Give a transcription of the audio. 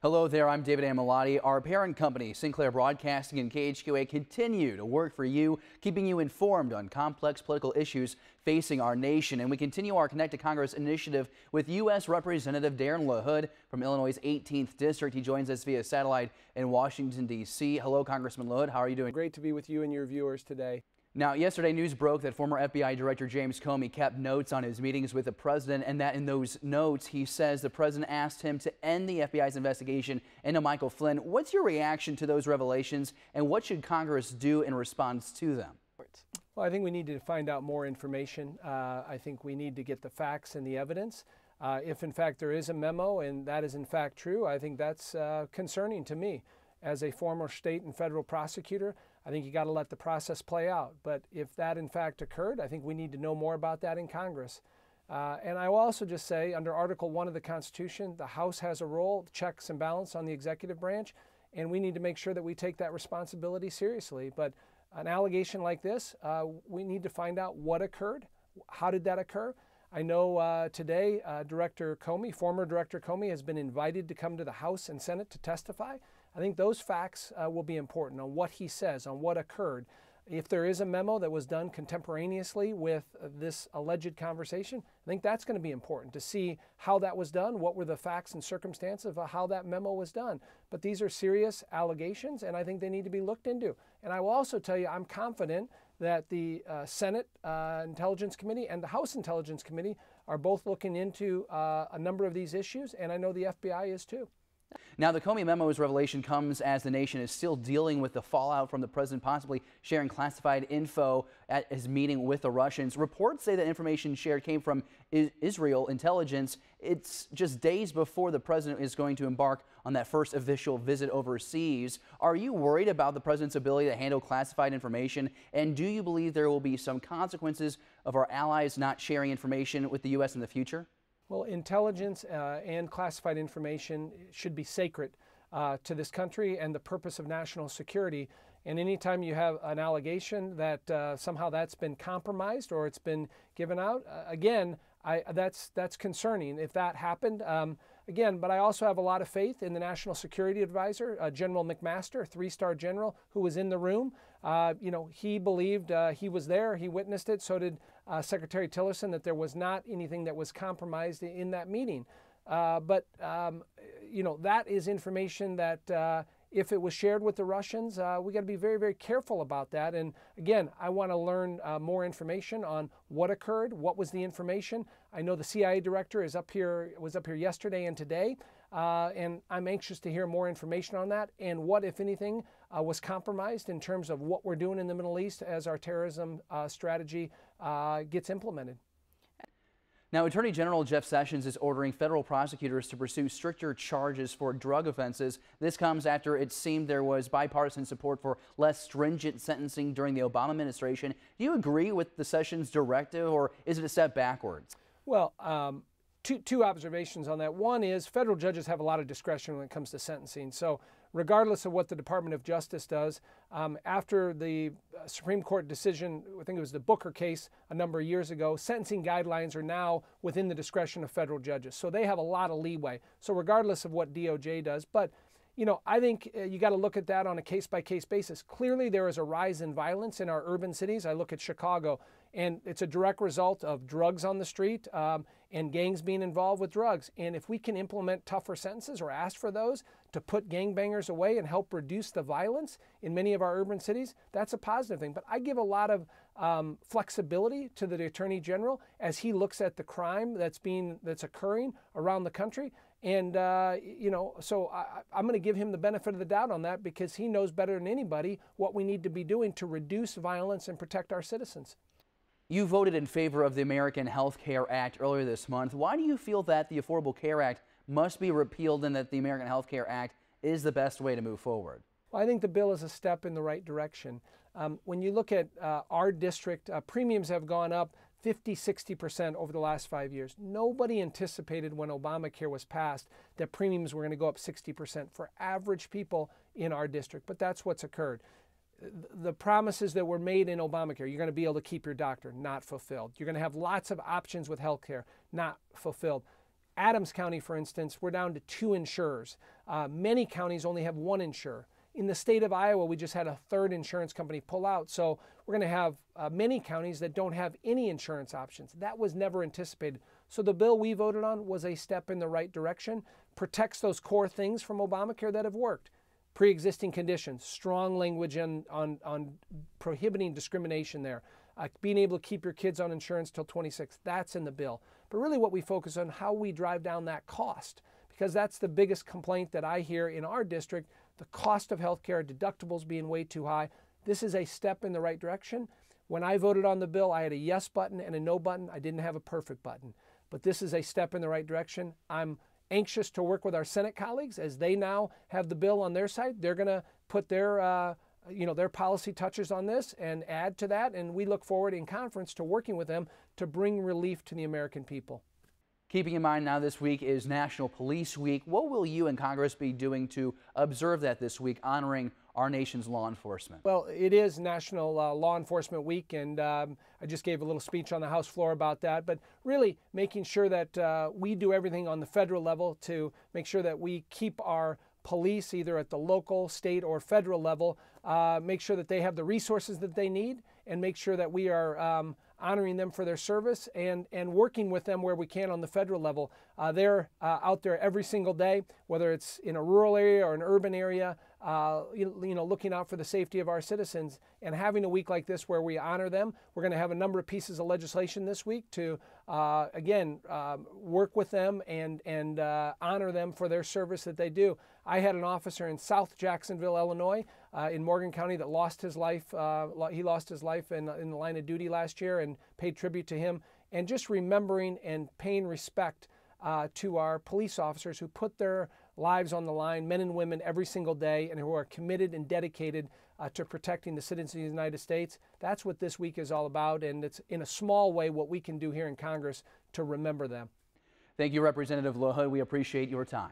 Hello there, I'm David Amilati. Our parent company, Sinclair Broadcasting and KHQA, continue to work for you, keeping you informed on complex political issues facing our nation. And we continue our Connect to Congress initiative with U.S. Representative Darin LaHood from Illinois' 18th District. He joins us via satellite in Washington, D.C. Hello, Congressman LaHood. How are you doing? Great to be with you and your viewers today. Now, yesterday news broke that former FBI Director James Comey kept notes on his meetings with the president, and that in those notes he says the president asked him to end the FBI's investigation into Michael Flynn. What's your reaction to those revelations, and what should Congress do in response to them? Well, I think we need to find out more information. I think we need to get the facts and the evidence. If in fact there is a memo and that is in fact true, I think that's concerning to me. As a former state and federal prosecutor, I think you got to let the process play out. But if that in fact occurred, I think we need to know more about that in Congress. And I will also just say, under Article 1 of the Constitution, the House has a role, checks and balance on the executive branch, and we need to make sure that we take that responsibility seriously. But an allegation like this, we need to find out what occurred. How did that occur? I know today Director Comey, former Director Comey, has been invited to come to the House and Senate to testify. I think those facts will be important on what he says, on what occurred. If there is a memo that was done contemporaneously with this alleged conversation, I think that's going to be important to see how that was done, what were the facts and circumstances of how that memo was done. But these are serious allegations, and I think they need to be looked into. And I will also tell you, I'm confident that the Senate Intelligence Committee and the House Intelligence Committee are both looking into a number of these issues, and I know the FBI is too. Now, the Comey memo's revelation comes as the nation is still dealing with the fallout from the president possibly sharing classified info at his meeting with the Russians. Reports say that information shared came from Israel intelligence. It's just days before the president is going to embark on that first official visit overseas. Are you worried about the president's ability to handle classified information? And do you believe there will be some consequences of our allies not sharing information with the U.S. in the future? Well, intelligence and classified information should be sacred to this country and the purpose of national security. And anytime you have an allegation that somehow that's been compromised or it's been given out, again, that's concerning if that happened. Again, but I also have a lot of faith in the National Security Advisor, General McMaster, three-star general, who was in the room. He believed he was there. He witnessed it. So did Secretary Tillerson, that there was not anything that was compromised in that meeting. But that is information that if it was shared with the Russians, we got to be very, very careful about that. And again, I want to learn more information on what occurred, what was the information. I know the CIA director was up here yesterday and today, and I'm anxious to hear more information on that and what, if anything, was compromised in terms of what we're doing in the Middle East as our terrorism strategy gets implemented. Now, Attorney General Jeff Sessions is ordering federal prosecutors to pursue stricter charges for drug offenses. This comes after it seemed there was bipartisan support for less stringent sentencing during the Obama administration. Do you agree with the Sessions directive, or is it a step backwards? Well, two observations on that. One is federal judges have a lot of discretion when it comes to sentencing. So regardless of what the Department of Justice does, after the Supreme Court decision, I think it was the Booker case a number of years ago, sentencing guidelines are now within the discretion of federal judges. So they have a lot of leeway. So regardless of what DOJ does, but I think you got to look at that on a case-by-case basis. Clearly, there is a rise in violence in our urban cities. I look at Chicago, and it's a direct result of drugs on the street and gangs being involved with drugs. And if we can implement tougher sentences or ask for those to put gangbangers away and help reduce the violence in many of our urban cities, that's a positive thing. But I give a lot of flexibility to the Attorney General as he looks at the crime that's occurring around the country. And, so I'm going to give him the benefit of the doubt on that because he knows better than anybody what we need to be doing to reduce violence and protect our citizens. You voted in favor of the American Health Care Act earlier this month. Why do you feel that the Affordable Care Act must be repealed and that the American Health Care Act is the best way to move forward? Well, I think the bill is a step in the right direction. When you look at our district, premiums have gone up 50–60% over the last 5 years. Nobody anticipated when Obamacare was passed that premiums were going to go up 60% for average people in our district, but that's what's occurred. The promises that were made in Obamacare, you're going to be able to keep your doctor, not fulfilled. You're going to have lots of options with health care, not fulfilled. Adams County, for instance, we're down to 2 insurers. Many counties only have 1 insurer. In the state of Iowa, we just had a 3rd insurance company pull out. So we're going to have many counties that don't have any insurance options. That was never anticipated. So the bill we voted on was a step in the right direction, protects those core things from Obamacare that have worked. Pre-existing conditions, strong language on prohibiting discrimination there. Being able to keep your kids on insurance till 26, that's in the bill. But really what we focus on, how we drive down that cost, because that's the biggest complaint that I hear in our district, the cost of health care, deductibles being way too high. This is a step in the right direction. When I voted on the bill, I had a yes button and a no button. I didn't have a perfect button. But this is a step in the right direction. I'm anxious to work with our Senate colleagues as they now have the bill on their side. They're going to put their their policy touches on this and add to that, and we look forward in conference to working with them to bring relief to the American people. Keeping in mind now this week is National Police Week, what will you and Congress be doing to observe that this week, honoring our nation's law enforcement? Well, it is National Law Enforcement Week, and I just gave a little speech on the House floor about that, but really making sure that we do everything on the federal level to make sure that we keep our police either at the local, state, or federal level, make sure that they have the resources that they need, and make sure that we are honoring them for their service and working with them where we can on the federal level. They're out there every single day, whether it's in a rural area or an urban area, looking out for the safety of our citizens. And having a week like this where we honor them, we're going to have a number of pieces of legislation this week to, work with them and honor them for their service that they do. I had an officer in South Jacksonville, Illinois, in Morgan County that lost his life. He lost his life in the line of duty last year, and paid tribute to him. And just remembering and paying respect to our police officers who put their lives on the line, men and women, every single day, and who are committed and dedicated to protecting the citizens of the United States. That's what this week is all about, and it's in a small way what we can do here in Congress to remember them. Thank you, Representative LaHood. We appreciate your time.